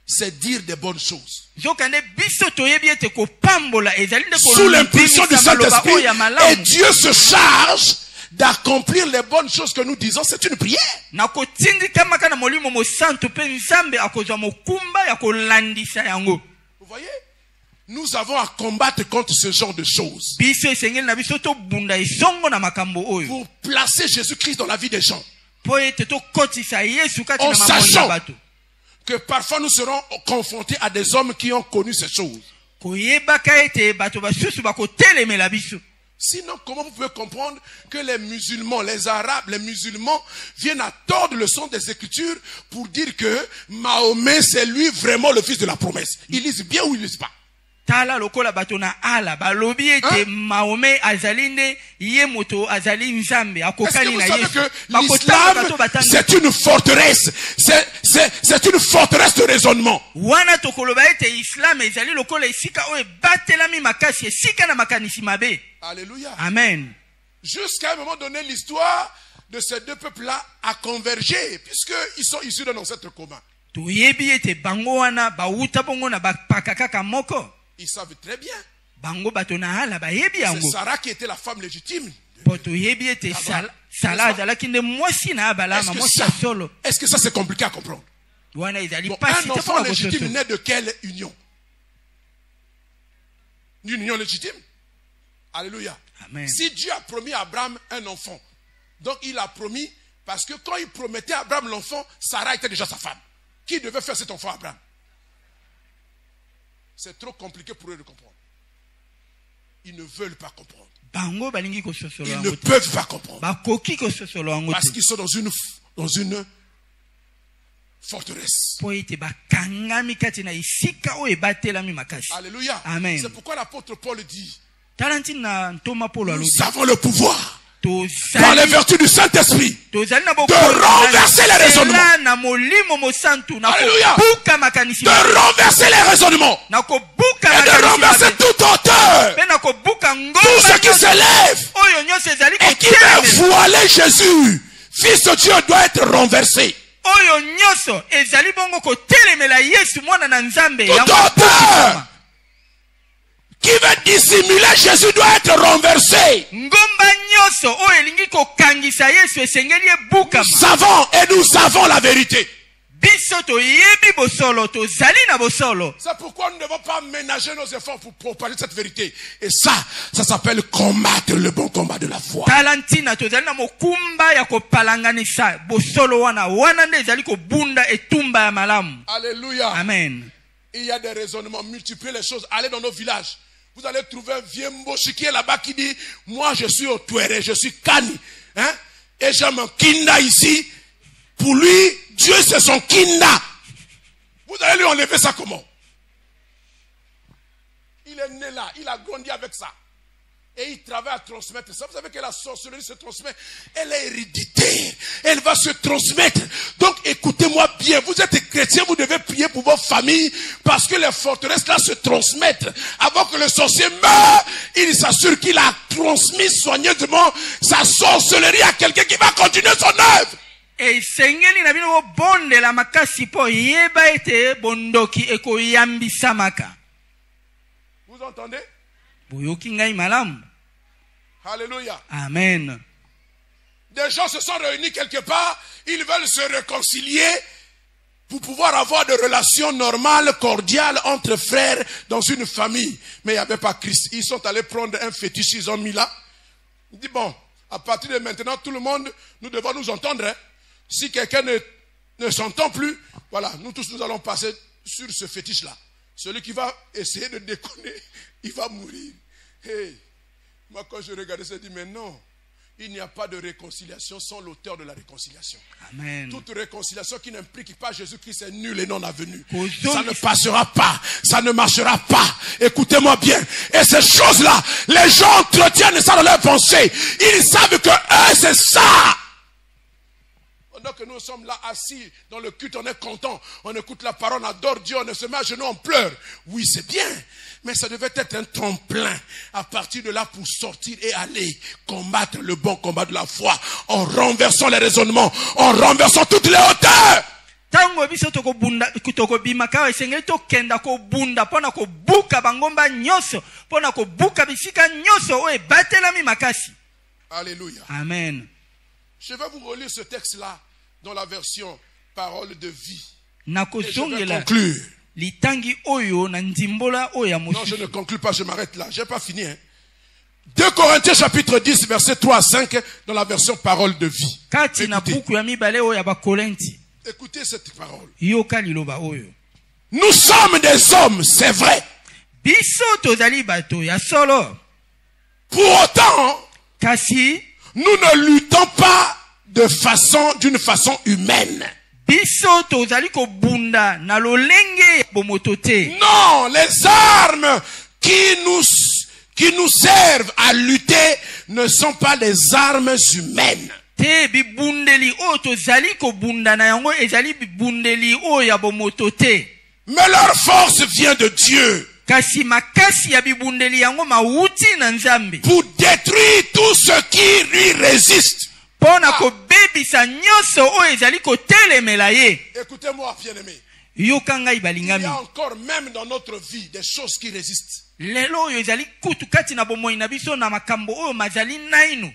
c'est dire des bonnes choses. Zokande biso toyebi ete kopambola ezali nde Sous l'impulsion du Saint-Esprit, oyo ya et malamu. Dieu se charge d'accomplir les bonnes choses que nous disons. C'est une prière. Na kotindikamaka na molimo mosantu pe nzambe akozwa mokumba ya kolandisa yango. Vous voyez? Nous avons à combattre contre ce genre de choses. Biso esengeli na biso tobunda esongo na makambo oyo. Pour placer Jésus-Christ dans la vie des gens. Po ete tokotisa Yesu kati En na mamoni ya sachant bato. que parfois nous serons confrontés à des hommes qui ont connu ces choses. Koyebaka ete bato basusu bakotelemela biso. Sinon, comment vous pouvez comprendre que les musulmans, les arabes, les musulmans viennent à tordre le sens des Écritures pour dire que Mahomet, c'est lui vraiment le fils de la promesse. Ils lisent bien ou ils lisent pas? Tala lokola bato na ala balobi ete Mahomet azali nde ye moto azali nzambe Est-ce que akokani vous na savez Yesu. que Bakotanga bato l'islam, batanga. c'est une forteresse. C'est une forteresse de raisonnement. Wana tokoloba ete Islam ezali lokola esika oyo batelami makasi esika na makanisi mabe. Alléluia. Amen. Jusqu'à un moment donné, l'histoire de ces deux peuples-là a convergé, puisqu'ils sont issus d'un ancêtre commun. Toyebi ete bango wana bauta bongo na bapaka kaka moko. Ils savent très bien. Bango bato na ala bayebi C'est yango. Sarah qui était la femme légitime. Po toyebi ete Sala azalaki nde mwasi na Abalama, mwasi ya solo. Est-ce que ça c'est compliqué à comprendre? Wana ezali Bon, pasi un te enfant pona légitime kososo. naît de quelle union? D'une union légitime? Alléluia. Amen. Si Dieu a promis à Abraham un enfant, donc il a promis, parce que quand il promettait à Abraham l'enfant, Sarah était déjà sa femme. Qui devait faire cet enfant à Abraham? C'est trop compliqué pour eux de comprendre. Ils ne veulent pas comprendre. Bango balingi kososolo Ils yango ne te. peuvent pas comprendre. Bakoki kososolo yango Parce te. qu'ils sont dans une forteresse. Po ete bakangami kati na esika oyo ebatelami makasi. Alléluia. Amen. C'est pourquoi l'apôtre Paul dit, Talanti na ntoma polo alobi. nous avons le pouvoir, par les Tozali vertus du Saint-Esprit, tozali na de renverser les raisonnements. na molimo mosantu na Alléluia. kobuka makanisi De renverser les raisonnements. na kobuka Et de makanisi renverser mabe. toute hauteur. Pe na kobuka Tout ngomba ce qui s'élève oyo nyonso ezali et qui veut voiler Jésus, fils de Dieu, doit être renversé. oyo nyonso ezali bongo kotelemela Yesu mwana na Nzambe Toute yango hauteur bokisama. qui veut dissimuler Jésus doit être renversé. Ngomba nyonso oyo elingi kokangisa Yesu esengeli ebukama. Nous savons et nous avons la vérité. Biso toyebi bosolo tozali na bosolo. C'est pourquoi nous ne devons pas ménager nos efforts pour propager cette vérité. Et ça s'appelle combattre le bon combat de la foi. Talantina tozali na mokumba ya kopalanganisa bosolo wana nde ezali kobunda etumba ya malamu. Alléluia. Amen. Il y a des raisonnements, multiplier les choses. Allez dans nos villages. Vous allez trouver un vieux mboshi qui est là-bas qui dit, moi je suis au Touéré, je suis Kani. Hein? Et j'aime un Kinda ici. Pour lui, Dieu c'est son Kinda. Vous allez lui enlever ça comment? Il est né là, il a grandi avec ça. Et il travaille à transmettre ça. Vous savez que la sorcellerie se transmet. Elle est héréditaire. Elle va se transmettre. Donc écoutez-moi bien. Vous êtes chrétien, vous devez prier pour vos familles. Parce que les forteresses là se transmettent. Avant que le sorcier meure, il s'assure qu'il a transmis soigneusement sa sorcellerie à quelqu'un qui va continuer son œuvre. Esengeli na bino bondela makasi po yeba ete bondoki ekoyambisamaka. Vous entendez? boyoki ngai malamu. Alléluia. Amen. Des gens se sont réunis quelque part, ils veulent se réconcilier pour pouvoir avoir des relations normales, cordiales entre frères dans une famille. Mais il n'y avait pas Christ. Ils sont allés prendre un fétiche, ils ont mis là. Il dit bon, à partir de maintenant, tout le monde, nous devons nous entendre. Hein. Si quelqu'un ne s'entend plus, voilà, nous tous nous allons passer sur ce fétiche-là. Celui qui va essayer de déconner, il va mourir. Hey, moi quand je regardais ça, je dis mais non. Il n'y a pas de réconciliation sans l'auteur de la réconciliation. Amen. Toute réconciliation qui n'implique pas Jésus-Christ est nulle et non avenue. Ça ne passera pas. Ça ne marchera pas. Écoutez-moi bien. Et ces choses-là, les gens entretiennent ça dans leur pensée. Ils savent que eux, c'est ça. Pendant que nous sommes là assis dans le culte, on est content. On écoute la parole, on adore Dieu, on se met à genoux, on pleure. Oui, c'est bien. Mais ça devait être un tremplin à partir de là pour sortir et aller combattre le bon combat de la foi en renversant les raisonnements, en renversant toutes les hauteurs. Tango biso tokobima kawa esengeli tokenda kobunda pona kobuka bangomba nyonso pona kobuka bisika nyonso oyo ebatelami makasi. Alléluia. Amen. Je vais vous relire ce texte-là dans la version parole de vie. Et je vais Nakosongela conclure. litangi oyo na ndimbola oyo ya Non, je mosusu. ne conclue pas, je m'arrête là. Je n'ai pas fini. Hein. 2 Corinthiens chapitre 10, versets 3 à 5, dans la version parole de vie. Kati na buku ya mibale oyo ya Bakorinti. Écoutez cette parole. Yoka liloba oyo. Nous sommes des hommes, c'est vrai. Biso tozali bato ya solo. Pour autant, Kasi nous ne luttons pas d'une façon humaine. biso tozali kobunda na lolenge ya bomoto te. Non, les armes qui nous servent à lutter ne sont pas les armes humaines. Te bibundeli oyo tozali kobunda na yango ezali bibundeli oyo ya bomoto te. Mais leur force vient de Dieu. Kasi makasi ya bibundeli yango mauti na Nzambe. Pour détruire tout ce qui lui résiste. Pona kobebisa nyonso oyo ezali kotelemela ye. Écoutez-moi, bien-aimés. Yoka ngai Il y balingami. a encore même dans notre vie des choses qui résistent. Lelo oyo ezali kutu kati na bomoi na biso na makambo oyo mazali nainu.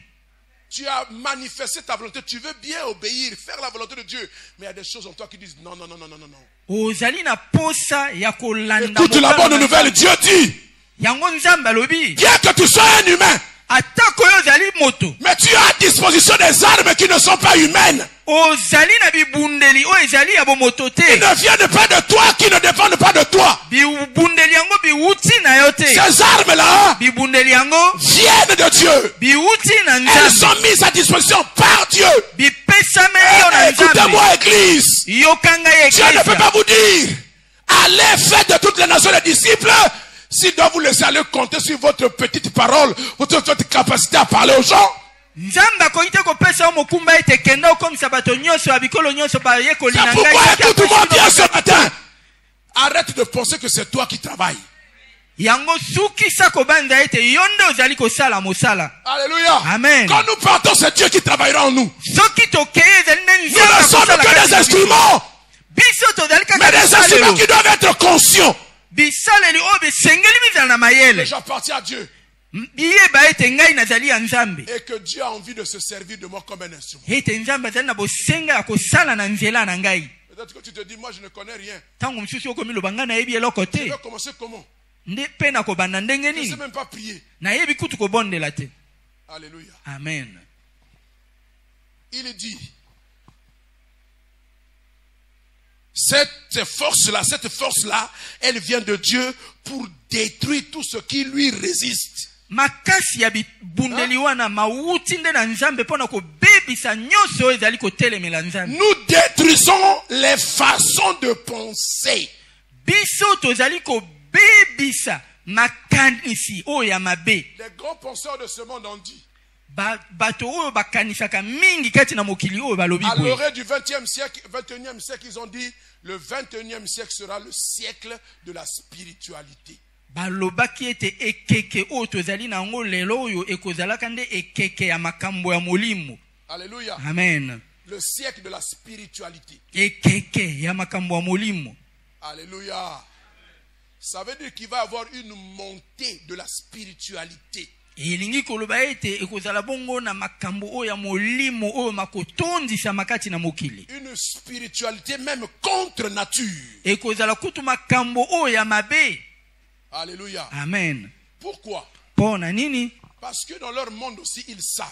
Tu as manifesté ta volonté, tu veux bien obéir, faire la volonté de Dieu. Mais il y a des choses en toi qui disent non, non, non, non, non, non, non. Ozali na posa ya kolanda. Écoute la bonne nouvelle, Dieu dit, Yango Nzambe alobi. bien que tu sois un humain, Atako oyo ozali moto. mais tu as à disposition des armes qui ne sont pas humaines. Ozali na bibundeli oyo ezali ya bomoto Qui te. ne viennent pas de toi, qui ne dépendent pas de toi. Bibundeli yango biwuti na yo te. Ces armes-là Bibundeli yango viennent de Dieu. biwuti na Elles Nzambe. sont mises à disposition par Dieu. Bipesameli yo na Nzambe. Écoutez-moi, Église. Yokanga ye Dieu ne peut eklezia. pas vous dire, allez faire de toutes les nations les disciples, s'il doit vous laisser aller compter sur votre petite parole, votre capacité à parler aux gens. Nzambe akoki te kopesa yo mokumba ete kenda okomisa bato nyonso ya bikolo nyonso bayekoli C'est na pourquoi, ngai. écoute-moi bien ce matin. Arrête de penser que c'est toi qui travailles. Yango sukisa kobanza ete yo nde ozali kosala mosala. Alléluia. Amen. Quand nous partons, c'est Dieu qui travaillera en nous. Soki tokeye ezali nde Nous Nzambe ne sommes akosala que kati des na biso. instruments, Biso tozali mais kaka des instruments bisalelo. qui doivent être conscients. Bisaleli oyo bisengeli bizala na Et mayele. j'appartiens à Dieu. Biyeba ete ngai nazali ya Nzambe. Et que Dieu a envie de se servir de moi comme un instrument. Ete Nzambe azali na bosenga ya kosala na nzela na ngai. Peut-être que tu te dis, moi je ne connais rien. Tango mosusu okomi loba ngai nayebi eloko Je te. vais commencer comment? Nde mpe na kobanda ndenge Je ne nini. sais même pas prier. Nayebi kutu kobondela te. Alléluia. Amen. Il dit, cette force-là, elle vient de Dieu pour détruire tout ce qui lui résiste. Makasi ya bibundeli wana mauti nde na Nzambe pona kobebisa nyonso oyo ezali kotelemela Nzambe. Nous détruisons les façons de penser. Biso tozali kobebisa makanisi oyo ya mabe. Les grands penseurs de ce monde ont dit, Bato oyo bakanisaka mingi kati na mokili oyo balobi à boye. l'orée du 21e siècle, ils ont dit, le 21e siècle sera le siècle de la spiritualité. Balobaki ete ekeke oyo tozali nango lelo oyo ekozalaka nde ekeke ya makambo ya molimo. Alléluia. Amen. Le siècle de la spiritualité. Ekeke ya makambo ya molimo. Alléluia. Ça veut dire qu'il va y avoir une montée de la spiritualité. elingi koloba ete ekozala bongo na makambo oyo ya molimo oyo makotondisa makati na mokili. Une spiritualité même contre nature. Ekozala kutu makambo oyo ya mabe. Alléluia. Amen. Pourquoi? Pona nini? Parce que dans leur monde aussi, ils savent.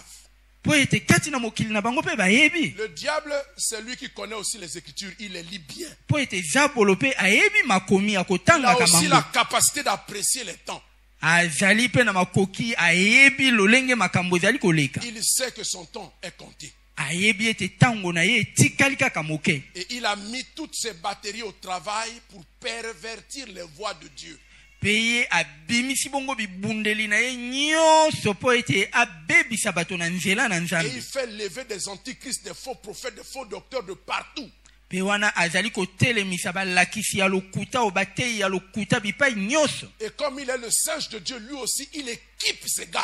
Po ete kati na mokili na bango pe bayebi. Le diable, c'est lui qui connaît aussi les Écritures. Il les lit bien. Po ete zabolo pe ayebi makomi Il akotanga a aussi kamango. la capacité d'apprécier les temps. Azali pe na makoki ayebi lolenge makambo zali koleka. Il sait que son temps est compté. Ayebi ete tango na ye etikali kaka moke. Et il a mis toutes ses batteries au travail pour pervertir les voies de Dieu. Peye abimisi bongo bibundeli na ye nyonso po ete abebisa bato na nzela na Et nzambe. il fait lever des antichrists, des faux prophètes, des faux docteurs de partout. Pe wana azali kotelemisa balakisi ya lokuta o batei ya lokuta bipai nyonso. Et comme il est le singe de Dieu, lui aussi, il équipe ses gars.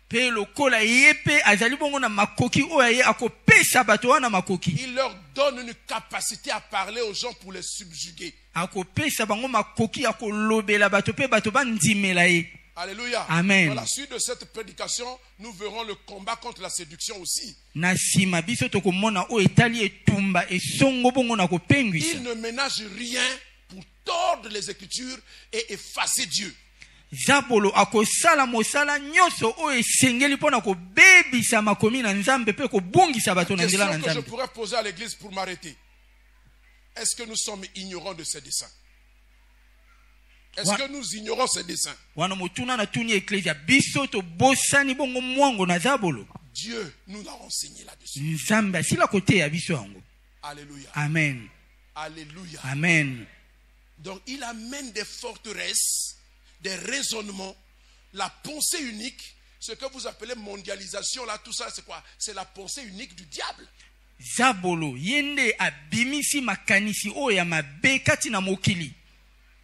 Pe lokola ye pe azali bongo na makoki oyo ye akopesa bato wana makoki. Il leur donne une capacité à parler aux gens pour les subjuguer. Akopesa bango makoki akolobela bato pe bato bandimela ye. Alléluia. Amen. Dans la suite de cette prédication, nous verrons le combat contre la séduction aussi. Na sima biso tokomona o etali etumba esongo bongo na kopengwisa. Il ne ménage rien pour tordre les Écritures et effacer Dieu. Zabolo akosala mosala nyonso o esengeli pona kobebisa makomi na nzambe pe kobungisa bato na nzela na Question que je nzambe. pourrais poser à l'église pour m'arrêter. Est-ce que nous sommes ignorants de ces desseins? Est-ce que nous ignorons ces desseins? Wana motuna na tuni eklesia biso to bosani bongo mwango na zabolo. Dieu nous a renseigné là-dessus. Nzambe asila kote ya biso yango. Alléluia. Amen. Alléluia. Amen. Donc il amène des forteresses, des raisonnements, la pensée unique. Ce que vous appelez mondialisation, là, tout ça, c'est quoi? C'est la pensée unique du diable. Zabolo yende abimisi makanisi o ya mabe kati na mokili.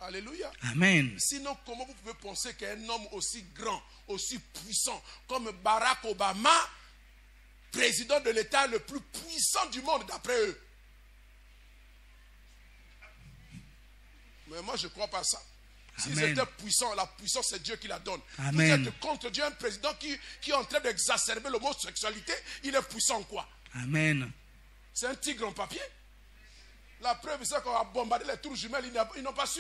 Alléluia. Amen. Sinon, comment vous pouvez penser qu'un homme aussi grand, aussi puissant comme Barack Obama, président de l'État le plus puissant du monde d'après eux? Mais moi, je ne crois pas ça. S'ils étaient puissants, la puissance, c'est Dieu qui la donne. Amen. Vous êtes contre Dieu, un président qui est en train d'exacerber l'homosexualité, il est puissant quoi? Amen. C'est un tigre en papier. La preuve, c'est qu'on a bombardé les tours jumelles, ils n'ont pas su.